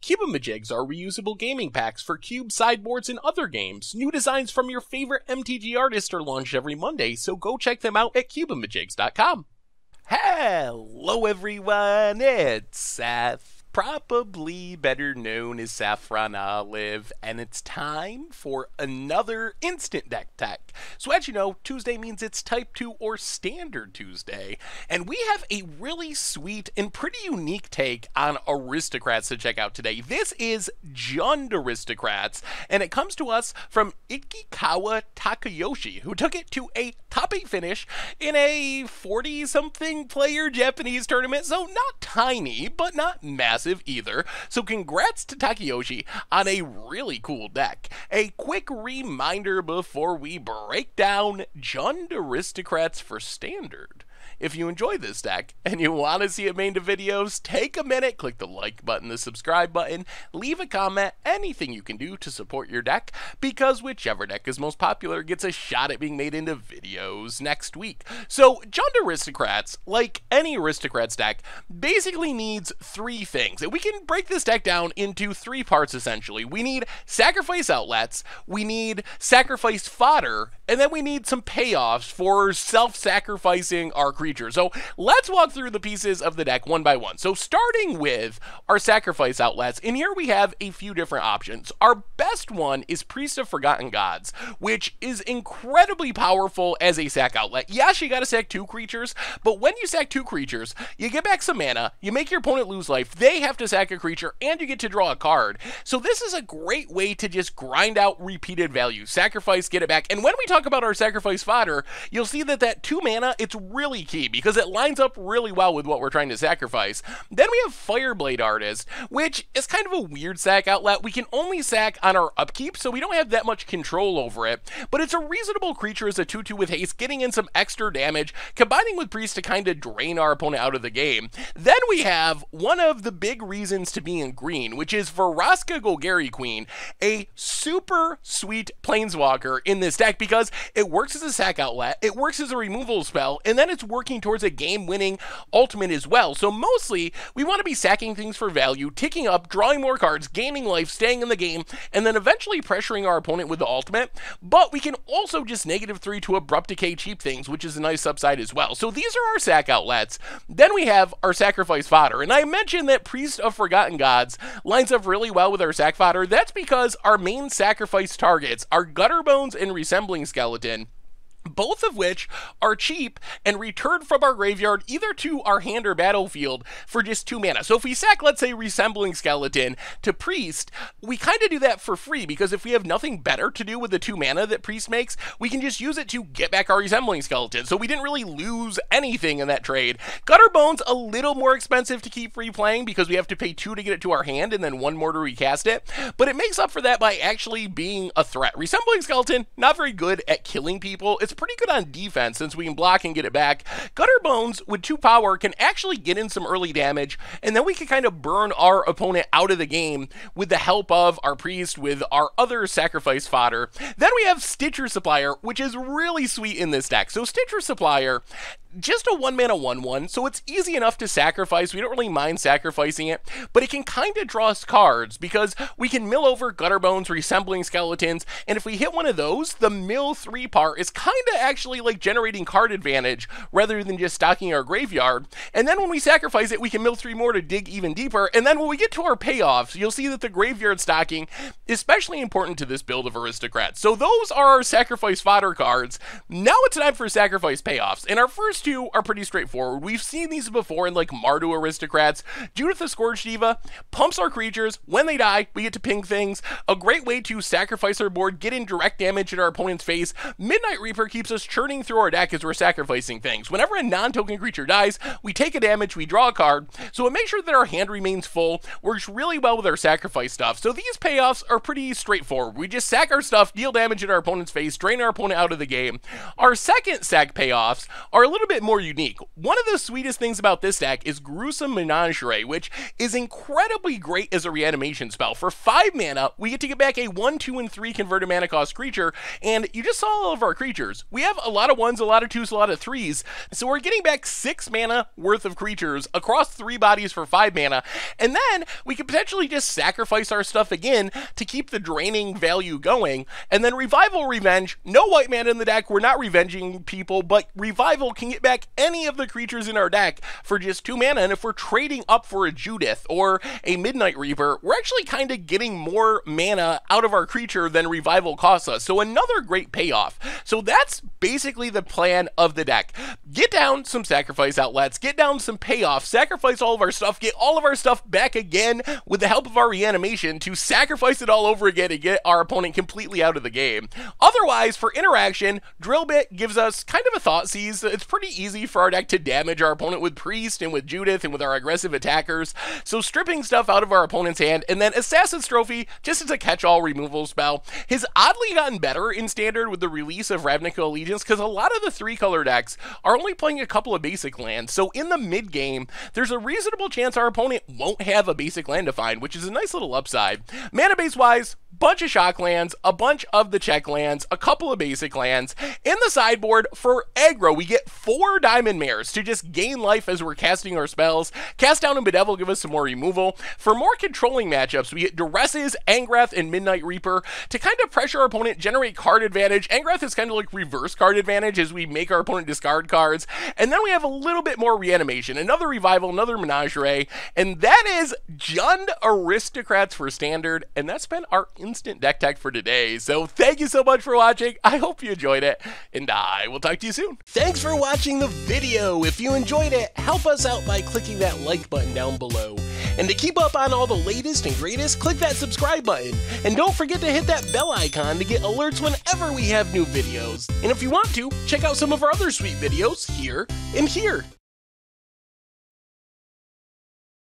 Cubemajigs are reusable gaming packs for cube sideboards and other games. New designs from your favorite MTG artists are launched every Monday, so go check them out at cubemajigs.com. Hello everyone, it's Seth, probably better known as Saffron Olive, and it's time for another Instant Deck Tech. So as you know, Tuesday means it's Type 2 or Standard Tuesday, and we have a really sweet and pretty unique take on Aristocrats to check out today. This is Jund Aristocrats, and it comes to us from Ikikawa Takayoshi, who took it to a top 8 finish in a 40-something player Japanese tournament, so not tiny, but not massive either. So congrats to Takayoshi on a really cool deck. A quick reminder before we break down Jund Aristocrats for Standard. If you enjoy this deck and you want to see it made into videos, take a minute, click the like button, the subscribe button, leave a comment, anything you can do to support your deck, because whichever deck is most popular gets a shot at being made into videos next week. So Jund Aristocrats, like any Aristocrats deck, basically needs 3 things. And we can break this deck down into 3 parts essentially. We need sacrifice outlets, we need sacrifice fodder, and then we need some payoffs for self-sacrificing our creatures. So let's walk through the pieces of the deck one by one. So starting with our sacrifice outlets, and here we have a few different options. Our best one is Priest of Forgotten Gods, which is incredibly powerful as a sack outlet. Yes, you gotta sack 2 creatures, but when you sack 2 creatures, you get back some mana, you make your opponent lose life, they have to sack a creature, and you get to draw a card. So this is a great way to just grind out repeated value. Sacrifice, get it back. And when we talk about our sacrifice fodder, you'll see that that 2 mana, it's really key because it lines up really well with what we're trying to sacrifice. Then we have Fireblade Artist, which is kind of a weird sack outlet. We can only sack on our upkeep, so we don't have that much control over it, but it's a reasonable creature as a 2/2 with haste, getting in some extra damage, combining with Priest to kind of drain our opponent out of the game. Then we have one of the big reasons to be in green, which is Vraska Golgari Queen, a super sweet planeswalker in this deck because it works as a sack outlet, it works as a removal spell, and then it's working towards a game-winning ultimate as well. So mostly, we want to be sacking things for value, ticking up, drawing more cards, gaining life, staying in the game, and then eventually pressuring our opponent with the ultimate. But we can also just -3 to abrupt decay cheap things, which is a nice upside as well. So these are our sack outlets. Then we have our sacrifice fodder. And I mentioned that Priest of Forgotten Gods lines up really well with our sack fodder. That's because our main sacrifice targets are Gutterbones and Resembling Skeleton, both of which are cheap and return from our graveyard either to our hand or battlefield for just 2 mana. So if we sack, let's say, Resembling Skeleton to Priest, we kind of do that for free because if we have nothing better to do with the 2 mana that Priest makes, we can just use it to get back our Resembling Skeleton. So we didn't really lose anything in that trade. Gutterbone's a little more expensive to keep replaying because we have to pay 2 to get it to our hand and then 1 more to recast it, but it makes up for that by actually being a threat. Resembling Skeleton, not very good at killing people. It's pretty good on defense since we can block and get it back. Gutterbones with 2 power can actually get in some early damage, and then we can kind of burn our opponent out of the game with the help of our Priest with our other sacrifice fodder. Then we have Stitcher Supplier, which is really sweet in this deck. So Stitcher Supplier, just a 1 mana 1/1, so it's easy enough to sacrifice. We don't really mind sacrificing it, but it can kind of draw us cards because we can mill over Gutterbones, Resembling Skeletons, and if we hit one of those, the mill 3 part is kind of actually like generating card advantage rather than just stocking our graveyard. And then when we sacrifice it, we can mill 3 more to dig even deeper. And then when we get to our payoffs, you'll see that the graveyard stocking is especially important to this build of Aristocrats. So those are our sacrifice fodder cards. Now it's time for sacrifice payoffs, and our first 2 are pretty straightforward. We've seen these before in like Mardu Aristocrats. Judith the Scourge Diva pumps our creatures. When they die, we get to ping things. A great way to sacrifice our board, get in direct damage at our opponent's face. Midnight Reaper keeps us churning through our deck as we're sacrificing things. Whenever a non-token creature dies, we take a damage, we draw a card. So it makes sure that our hand remains full. Works really well with our sacrifice stuff. So these payoffs are pretty straightforward. We just sack our stuff, deal damage at our opponent's face, drain our opponent out of the game. Our second sack payoffs are a little little bit more unique. One of the sweetest things about this deck is Gruesome Menagerie, which is incredibly great as a reanimation spell. For 5 mana, we get to get back a 1, 2, and 3 converted mana cost creature, and you just saw all of our creatures. We have a lot of 1s, a lot of 2s, a lot of 3s, so we're getting back 6 mana worth of creatures across 3 bodies for 5 mana, and then we could potentially just sacrifice our stuff again to keep the draining value going, and then Revival Revenge, no white mana in the deck, we're not revenging people, but Revival can get back any of the creatures in our deck for just 2 mana, and if we're trading up for a Judith or a Midnight Reaper, we're actually kind of getting more mana out of our creature than Revival costs us, so another great payoff. So that's basically the plan of the deck. Get down some sacrifice outlets, get down some payoffs, sacrifice all of our stuff, get all of our stuff back again with the help of our reanimation to sacrifice it all over again and get our opponent completely out of the game. Otherwise, for interaction, Drill Bit gives us kind of a thought seize. It's pretty easy for our deck to damage our opponent with Priest and with Judith and with our aggressive attackers, so stripping stuff out of our opponent's hand, and then Assassin's Trophy just as a catch-all removal spell has oddly gotten better in Standard with the release of Ravnica Allegiance, because a lot of the 3-color decks are only playing a couple of basic lands, so in the mid-game, there's a reasonable chance our opponent won't have a basic land to find, which is a nice little upside. Mana base-wise, bunch of shock lands, a bunch of the check lands, a couple of basic lands. In the sideboard, for aggro, we get 4 Diamond Mares to just gain life as we're casting our spells. Cast Down and Bedevil give us some more removal. For more controlling matchups, we get Duresses, Angrath, and Midnight Reaper to kind of pressure our opponent, generate card advantage. Angrath is kind of like reverse card advantage as we make our opponent discard cards. And then we have a little bit more reanimation, another Revival, another Menagerie, and that is Jund Aristocrats for Standard, and that's been our instant deck tech for today. So thank you so much for watching. I hope you enjoyed it, and I will talk to you soon. Thanks for watching the video. If you enjoyed it, help us out by clicking that like button down below. And to keep up on all the latest and greatest, click that subscribe button. And don't forget to hit that bell icon to get alerts whenever we have new videos. And if you want to, check out some of our other sweet videos here and here.